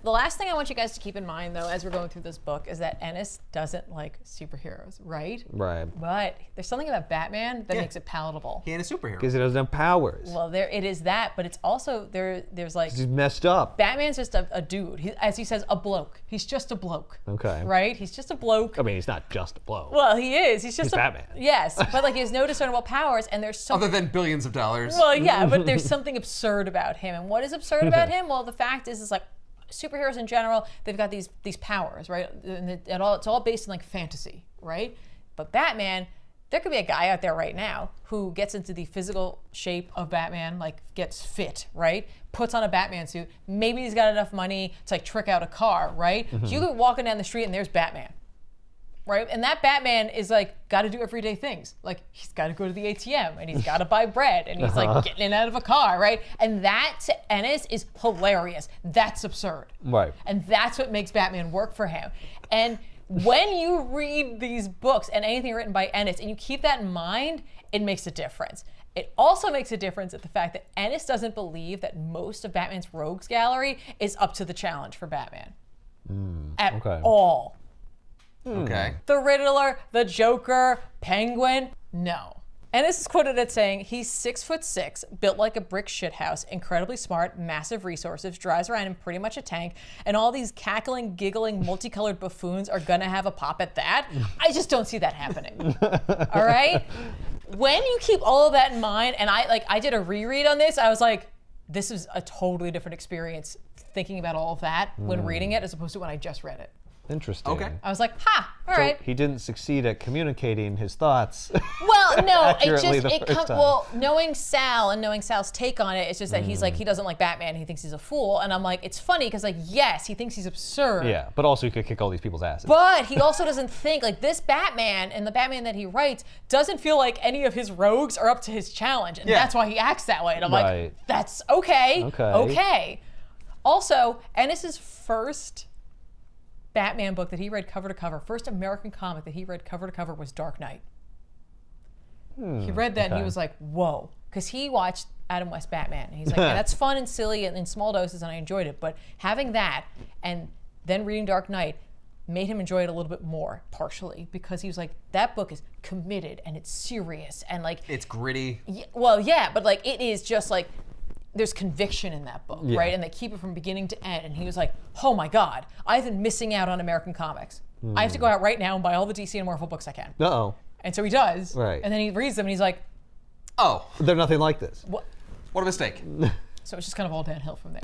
The last thing I want you guys to keep in mind, though, as we're going through this book, is that Ennis doesn't like superheroes, right? Right. But there's something about Batman that makes it palatable. He ain't a superhero. Because he doesn't have powers. Well, it is that, but it's also there's like He's messed up. Batman's just a dude. As he says, a bloke. He's just a bloke. Okay. Right? He's just a bloke. I mean, he's not just a blow. Well, he is. He's just He's Batman. Yes, but like he has no discernible powers, and there's something. Other than billions of dollars. Well, yeah, but there's something absurd about him. And what is absurd about him? Well, the fact is like superheroes in general, they've got these powers, right? And it's all based in like fantasy, right? But Batman, there could be a guy out there right now who gets into the physical shape of Batman, like gets fit, right? Puts on a Batman suit. Maybe he's got enough money to like trick out a car, right? So you could walking down the street and there's Batman. Right? And that Batman is like got to do everyday things. Like he's got to go to the ATM and he's got to buy bread and he's like getting in and out of a car, right? And that to Ennis is hilarious. That's absurd. Right. And that's what makes Batman work for him. And when you read these books and anything written by Ennis and you keep that in mind, it makes a difference. It also makes a difference at the fact that Ennis doesn't believe that most of Batman's rogues gallery is up to the challenge for Batman. At all. Okay. The Riddler, the Joker, Penguin, no. Ennis is quoted as saying, he's 6'6", built like a brick shithouse, incredibly smart, massive resources, drives around in pretty much a tank, and all these cackling, giggling, multicolored buffoons are gonna have a pop at that. I just don't see that happening. All right? When you keep all of that in mind, and I did a reread on this, I was like, this is a totally different experience thinking about all of that when reading it as opposed to when I just read it. Interesting. Okay. I was like, all So right. he didn't succeed at communicating his thoughts. Well, no, accurately the first time. Well, knowing Sal and knowing Sal's take on it, it's just that he's like, he doesn't like Batman, he thinks he's a fool. And I'm like, it's funny because like, yes, he thinks he's absurd. Yeah, but also he could kick all these people's asses. But he also doesn't think, like this Batman and the Batman that he writes doesn't feel like any of his rogues are up to his challenge. And that's why he acts that way. And I'm like, that's okay. Okay. Also, Ennis's first Batman book that he read cover to cover, first American comic that he read cover to cover was Dark Knight. He read that and he was like, whoa. Because he watched Adam West Batman. And he's like, yeah, that's fun and silly and in small doses and I enjoyed it. But having that and then reading Dark Knight made him enjoy it a little bit more, partially, because he was like, that book is committed and it's serious and like... It's gritty. Well, yeah, but like it is just like, there's conviction in that book, right? And they keep it from beginning to end. And he was like, oh my God, I've been missing out on American comics. I have to go out right now and buy all the DC and Marvel books I can. Uh-oh. And so he does. Right. And then he reads them and he's like, oh. They're nothing like this. What a mistake. So it's just kind of all downhill from there.